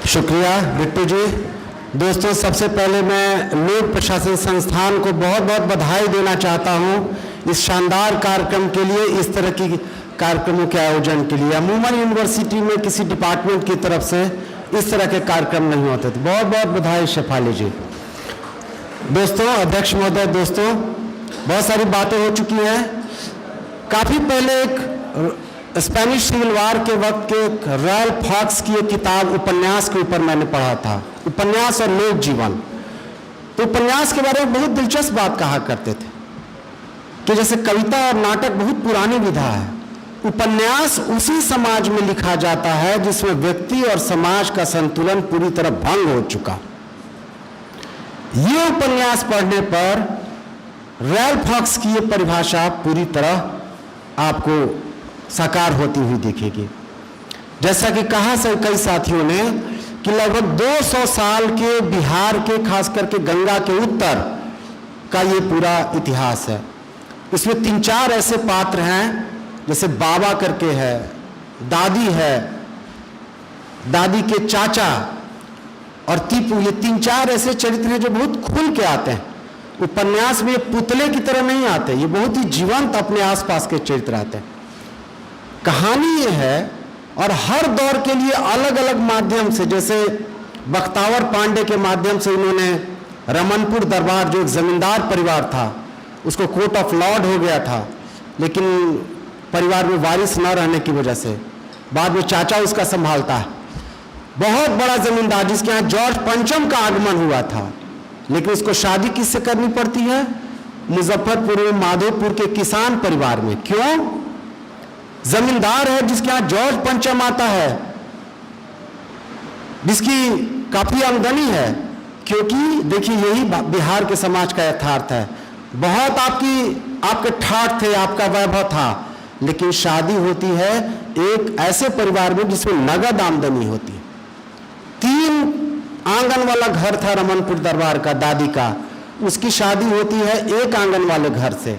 शुक्रिया बिट्टू जी। दोस्तों, सबसे पहले मैं लोक प्रशासन संस्थान को बहुत बहुत बधाई देना चाहता हूं इस शानदार कार्यक्रम के लिए, इस तरह की कार्यक्रमों के आयोजन के लिए। अमूमन यूनिवर्सिटी में किसी डिपार्टमेंट की तरफ से इस तरह के कार्यक्रम नहीं होते, तो बहुत बहुत बधाई शेफाली जी। दोस्तों, अध्यक्ष महोदय, दोस्तों, बहुत सारी बातें हो चुकी हैं। काफ़ी पहले एक स्पेनिश सिविल वार के वक्त के रैल्फ फॉक्स की एक किताब उपन्यास के ऊपर मैंने पढ़ा था, उपन्यास और लोक जीवन। तो उपन्यास के बारे में बहुत दिलचस्प बात कहा करते थे कि जैसे कविता और नाटक बहुत पुरानी विधा है, उपन्यास उसी समाज में लिखा जाता है जिसमें व्यक्ति और समाज का संतुलन पूरी तरह भंग हो चुका। ये उपन्यास पढ़ने पर रैल्फ फॉक्स की ये परिभाषा पूरी तरह आपको साकार होती हुई दिखेगी। जैसा कि कहा कई साथियों ने कि लगभग 200 साल के बिहार के, खास करके गंगा के उत्तर का ये पूरा इतिहास है। इसमें 3-4 ऐसे पात्र हैं, जैसे बाबा करके है, दादी है, दादी के चाचा और टीपू, ये 3-4 ऐसे चरित्र हैं जो बहुत खुल के आते हैं। उपन्यास में ये पुतले की तरह नहीं आते, ये बहुत ही जीवंत अपने आसपास के चरित्र आते हैं। कहानी ये है, और हर दौर के लिए अलग अलग माध्यम से, जैसे बख्तावर पांडे के माध्यम से इन्होंने रमनपुर दरबार, जो एक जमींदार परिवार था, उसको कोर्ट ऑफ लॉर्ड हो गया था, लेकिन परिवार में वारिस न रहने की वजह से बाद में चाचा उसका संभालता है। बहुत बड़ा जमींदार जिसके यहाँ जॉर्ज पंचम का आगमन हुआ था, लेकिन उसको शादी किससे करनी पड़ती है? मुजफ्फरपुर में माधोपुर के किसान परिवार में। क्यों? जमींदार है जिसके यहां जॉर्ज पंचम आता है, जिसकी काफी आमदनी है। क्योंकि देखिए, यही बिहार के समाज का यथार्थ है। बहुत आपके ठाठ थे, आपका वैभव था, लेकिन शादी होती है एक ऐसे परिवार में जिसमें नगद आमदनी होती है। 3 आंगन वाला घर था रमनपुर दरबार का, दादी का, उसकी शादी होती है एक आंगन वाले घर से।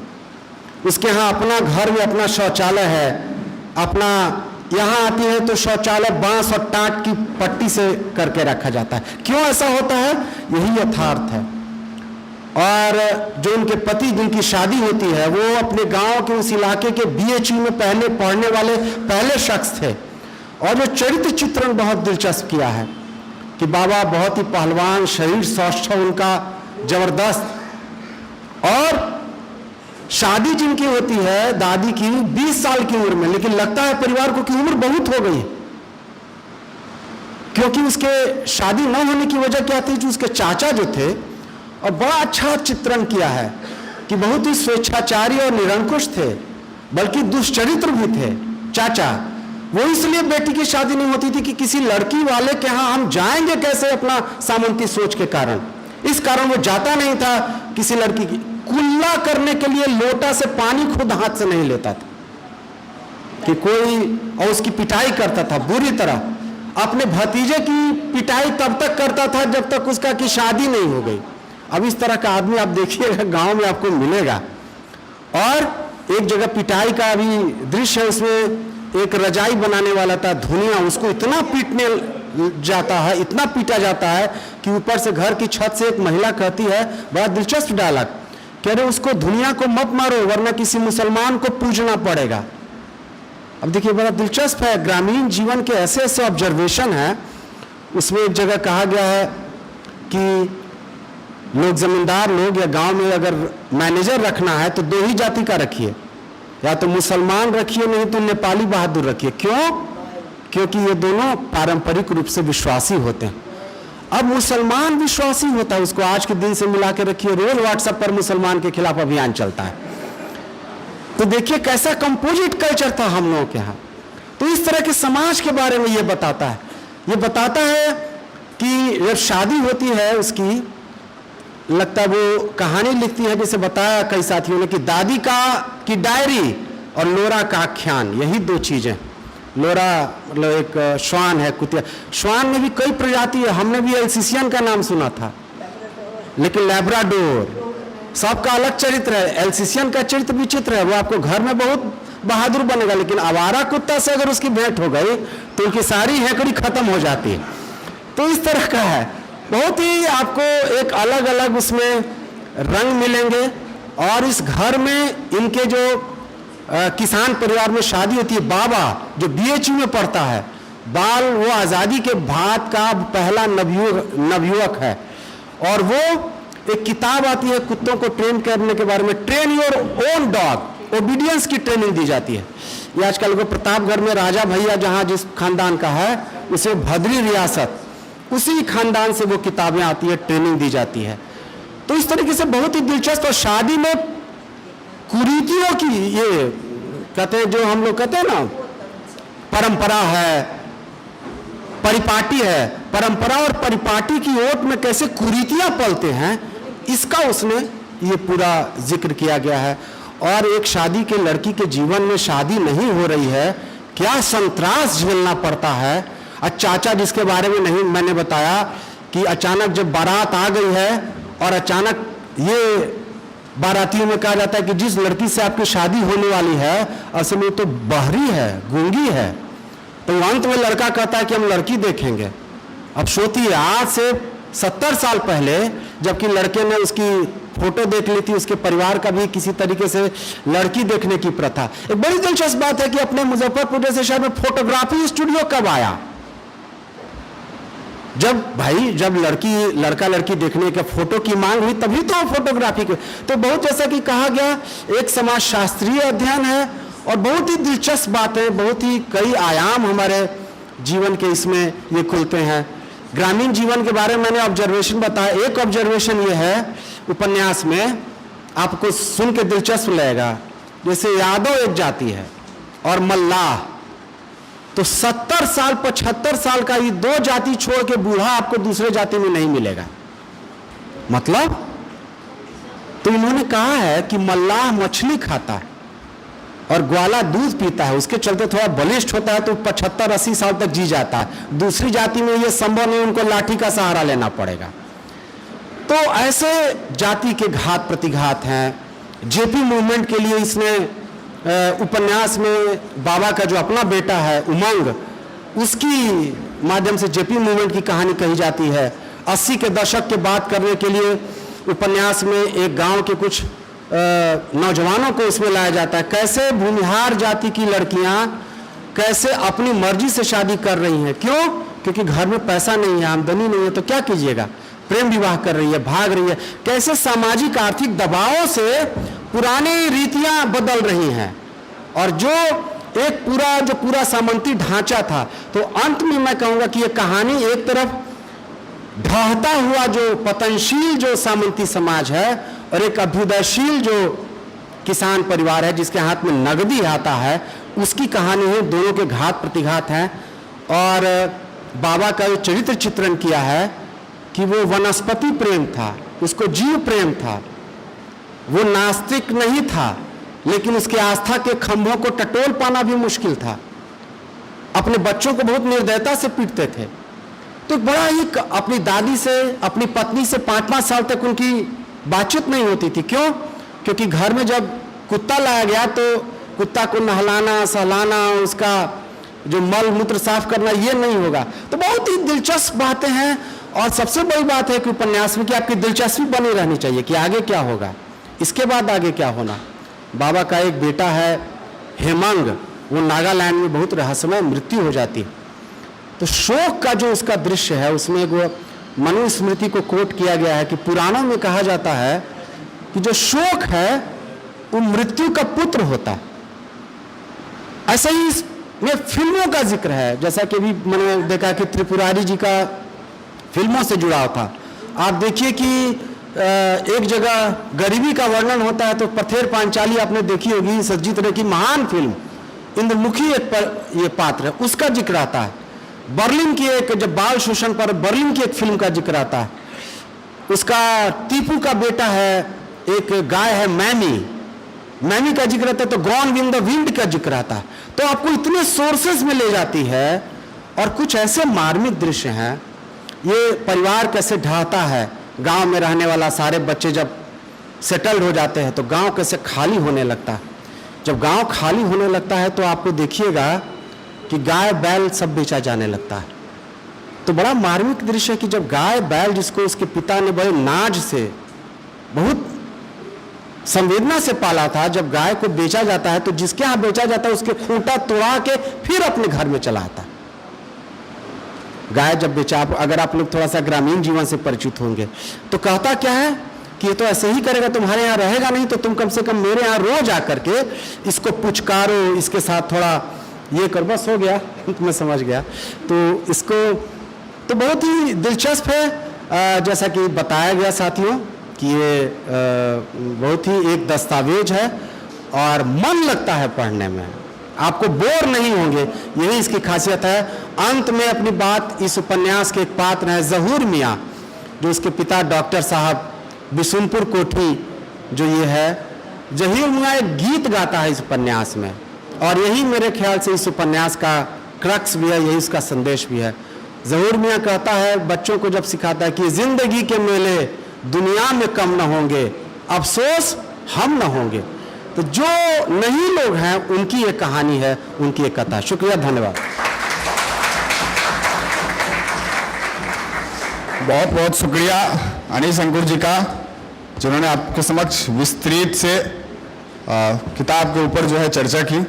उसके यहाँ अपना घर में अपना शौचालय है, अपना यहाँ आती है तो शौचालय बांस और टाट की पट्टी से करके रखा जाता है। क्यों ऐसा होता है? यही यथार्थ है। और जो उनके पति जिनकी शादी होती है, वो अपने गांव के उस इलाके के बीएचयू में पहले पढ़ने वाले पहले शख्स थे। और जो चरित्र चित्रण बहुत दिलचस्प किया है कि बाबा बहुत ही पहलवान, शरीर सौष्ठव उनका जबरदस्त, और शादी जिनकी होती है दादी की 20 साल की उम्र में, लेकिन लगता है परिवार को कि उम्र बहुत हो गई, क्योंकि उसके शादी न होने की वजह क्या थी? जो उसके चाचा जो थे, और बड़ा अच्छा चित्रण किया है कि बहुत ही स्वेच्छाचारी और निरंकुश थे, बल्कि दुष्चरित्र भी थे चाचा। वो इसलिए बेटी की शादी नहीं होती थी कि किसी लड़की वाले के यहां हम जाएंगे कैसे, अपना सामंती सोच के कारण। इस कारण वो जाता नहीं था किसी लड़की की। कुल्ला करने के लिए लोटा से पानी खुद हाथ से नहीं लेता था कि कोई, और उसकी पिटाई करता था बुरी तरह। अपने भतीजे की पिटाई तब तक करता था जब तक उसका की शादी नहीं हो गई। अब इस तरह का आदमी आप देखिएगा गांव में आपको मिलेगा। और एक जगह पिटाई का अभी दृश्य है, उसमें एक रजाई बनाने वाला था, धुनिया, उसको इतना पीटने जाता है, इतना पीटा जाता है कि ऊपर से घर की छत से एक महिला कहती है, बड़ा दिलचस्प डायलॉग, कह रहे उसको धुनिया को मत मारो वरना किसी मुसलमान को पूजना पड़ेगा। अब देखिए, बड़ा दिलचस्प है, ग्रामीण जीवन के ऐसे ऐसे ऑब्जर्वेशन हैं। उसमें एक जगह कहा गया है कि लोग, जमींदार लोग या गांव में अगर मैनेजर रखना है तो 2 ही जाति का रखिए, या तो मुसलमान रखिए, नहीं तो नेपाली बहादुर रखिए। क्यों? क्योंकि ये दोनों पारंपरिक रूप से विश्वासी होते हैं। अब मुसलमान विश्वासी होता है, उसको आज के दिन से मिला के रखिए, रोज व्हाट्सएप पर मुसलमान के खिलाफ अभियान चलता है। तो देखिए कैसा कंपोजिट कल्चर था हम लोगों के यहाँ। तो इस तरह के समाज के बारे में ये बताता है। ये बताता है कि जब शादी होती है उसकी, लगता है वो कहानी लिखती है, जैसे बताया कई साथियों ने कि दादी की डायरी और लोरा का आख्यान, यही 2 चीजें। लोरा मतलब एक श्वान है, कुतिया। श्वान में भी कई प्रजाति है, हमने भी एल्सिसियन का नाम सुना था, लेकिन लैब्राडोर, सबका अलग चरित्र है। एल्सिसियन का चरित्र विचित्र है, वो आपको घर में बहुत बहादुर बनेगा, लेकिन आवारा कुत्ता से अगर उसकी भेंट हो गई तो उनकी सारी हैकड़ी खत्म हो जाती है। तो इस तरह का है, बहुत ही आपको एक अलग अलग उसमें रंग मिलेंगे। और इस घर में इनके जो किसान परिवार में शादी होती है, बाबा जो BHU में पढ़ता है, बाल वो आज़ादी के बाद का पहला नवयुवक है। और वो एक किताब आती है कुत्तों को ट्रेन करने के बारे में, train your own dog, obedience की ट्रेनिंग दी जाती है। ये आजकल को प्रतापगढ़ में राजा भैया जहाँ जिस खानदान का है, उसे भद्री रियासत, उसी खानदान से वो किताबें आती है, ट्रेनिंग दी जाती है। तो इस तरीके से बहुत ही दिलचस्प। और शादी में कुरीतियों की, ये कहते हैं जो हम लोग कहते हैं ना, परंपरा है, परिपाटी है, परंपरा और परिपाटी की ओट में कैसे कुरीतियां पलते हैं, इसका उसने ये पूरा जिक्र किया गया है। और एक शादी के लड़की के जीवन में शादी नहीं हो रही है, क्या संत्रास झेलना पड़ता है। और चाचा जिसके बारे में नहीं मैंने बताया कि अचानक जब बारात आ गई है और अचानक ये बारातियों में कहा जाता है कि जिस लड़की से आपकी शादी होने वाली है असल में तो बहरी है, गूंगी है। तो अंत में लड़का कहता है कि हम लड़की देखेंगे। अब सोचिए, आज से 70 साल पहले जबकि लड़के ने उसकी फोटो देख ली थी, उसके परिवार का भी किसी तरीके से लड़की देखने की प्रथा। एक बड़ी दिलचस्प बात है कि अपने मुजफ्फरपुर जैसे शहर में फोटोग्राफी स्टूडियो कब आया? जब लड़का लड़की देखने के फोटो की मांग हुई, तभी तो फोटोग्राफी की। तो बहुत जैसा कि कहा गया, एक समाज शास्त्रीय अध्ययन है और बहुत ही दिलचस्प बात है, बहुत ही कई आयाम हमारे जीवन के इसमें ये खुलते हैं। ग्रामीण जीवन के बारे में मैंने ऑब्जर्वेशन बताया। एक ऑब्जर्वेशन ये है उपन्यास में, आपको सुन के दिलचस्प लगेगा। जैसे यादव एक जाति है और मल्लाह, तो 70 साल 75 साल का ये दो जाति छोड़ के बूढ़ा आपको दूसरे जाति में नहीं मिलेगा। मतलब तो इन्होंने कहा है कि मल्लाह मछली खाता है और ग्वाला दूध पीता है, उसके चलते थोड़ा बलिष्ठ होता है तो 75-80 साल तक जी जाता है। दूसरी जाति में यह संभव नहीं, उनको लाठी का सहारा लेना पड़ेगा। तो ऐसे जाति के घात प्रतिघात हैं। जेपी मूवमेंट के लिए इसने उपन्यास में बाबा का जो अपना बेटा है उमंग, उसकी माध्यम से जेपी मूवमेंट की कहानी कही जाती है। 80 के दशक के बात करने के लिए उपन्यास में एक गांव के कुछ नौजवानों को इसमें लाया जाता है, कैसे भूमिहार जाति की लड़कियां कैसे अपनी मर्जी से शादी कर रही हैं। क्यों? क्योंकि घर में पैसा नहीं है, आमदनी नहीं है, तो क्या कीजिएगा, प्रेम विवाह कर रही है, भाग रही है। कैसे सामाजिक आर्थिक दबावों से पुरानी रीतियां बदल रही हैं और जो पूरा सामंती ढांचा था। तो अंत में मैं कहूंगा कि यह कहानी एक तरफ ढहता हुआ जो पतनशील जो सामंती समाज है और एक अभ्युदयशील जो किसान परिवार है जिसके हाथ में नगदी आता है, उसकी कहानी है। दोनों के घात प्रतिघात हैं। और बाबा का जो चरित्र चित्रण किया है कि वो वनस्पति प्रेम था, उसको जीव प्रेम था, वो नास्तिक नहीं था, लेकिन उसके आस्था के खंभों को टटोल पाना भी मुश्किल था। अपने बच्चों को बहुत निर्दयता से पीटते थे। तो बड़ा ही अपनी दादी से, अपनी पत्नी से 5-5 साल तक उनकी बातचीत नहीं होती थी। क्यों? क्योंकि घर में जब कुत्ता लाया गया तो कुत्ता को नहलाना, सहलाना, उसका जो मल मूत्र साफ करना, ये नहीं होगा। तो बहुत ही दिलचस्प बातें हैं। और सबसे बड़ी बात है कि उपन्यास में कि आपकी दिलचस्पी बनी रहनी चाहिए कि आगे क्या होगा, इसके बाद आगे क्या होना। बाबा का एक बेटा है हेमंग, वो नागालैंड में बहुत रहस्यमय मृत्यु हो जाती है। तो शोक का जो उसका दृश्य है, उसमें वो मनुस्मृति को कोट किया गया है कि पुराणों में कहा जाता है कि जो शोक है वो मृत्यु का पुत्र होता है। ऐसा ही इसमें फिल्मों का जिक्र है, जैसा कि अभी मैंने देखा कि त्रिपुरारी जी का फिल्मों से जुड़ाव था। आप देखिए कि एक जगह गरीबी का वर्णन होता है तो पथेर पांचाली आपने देखी होगी, सज्जित रे की महान फिल्म, इंद्रमुखी एक ये पात्र है, उसका जिक्र आता है। बर्लिन की एक, जब बाल शोषण पर बर्लिन की एक फिल्म का जिक्र आता है। उसका टीपू का बेटा है, एक गाय है मैमी का जिक्र आता है। तो गॉन विद द विंड का जिक्र आता है। तो आपको इतने सोर्सेज में ले जाती है और कुछ ऐसे मार्मिक दृश्य हैं। ये परिवार कैसे ढहता है, गांव में रहने वाला सारे बच्चे जब सेटल्ड हो जाते हैं तो गांव कैसे खाली होने लगता है। जब गांव खाली होने लगता है तो आपको देखिएगा कि गाय बैल सब बेचा जाने लगता है। तो बड़ा मार्मिक दृश्य है कि जब गाय बैल जिसको उसके पिता ने बड़े नाज से, बहुत संवेदना से पाला था, जब गाय को बेचा जाता है तो जिसके यहाँ बेचा जाता है उसके खूंटा तोड़ा के फिर अपने घर में चला आता। गाय जब बेचा, अगर आप लोग थोड़ा सा ग्रामीण जीवन से परिचित होंगे तो कहता क्या है कि ये तो ऐसे ही करेगा, तुम्हारे यहाँ रहेगा नहीं, तो तुम कम से कम मेरे यहाँ रोज आकर के इसको पुचकारो, इसके साथ थोड़ा ये कर, बस हो गया। मैं समझ गया। तो इसको तो बहुत ही दिलचस्प है, जैसा कि बताया गया साथियों कि ये बहुत ही एक दस्तावेज है और मन लगता है पढ़ने में, आपको बोर नहीं होंगे, यही इसकी खासियत है। अंत में अपनी बात इस उपन्यास के एक पात्र हैं ज़हूर मियाँ, जो उसके पिता डॉक्टर साहब बिशुनपुर कोठी जो ये है। ज़हूर मियाँ एक गीत गाता है इस उपन्यास में, और यही मेरे ख्याल से इस उपन्यास का क्रक्स भी है, यही इसका संदेश भी है। ज़हूर मियाँ कहता है, बच्चों को जब सिखाता है कि जिंदगी के मेले दुनिया में कम न होंगे, अफसोस हम न होंगे। तो जो नहीं लोग हैं उनकी ये कहानी है, उनकी ये कथा। शुक्रिया, धन्यवाद। बहुत बहुत शुक्रिया अनीस अंकुर जी का, जिन्होंने आपके समक्ष विस्तृत से किताब के ऊपर जो है चर्चा की।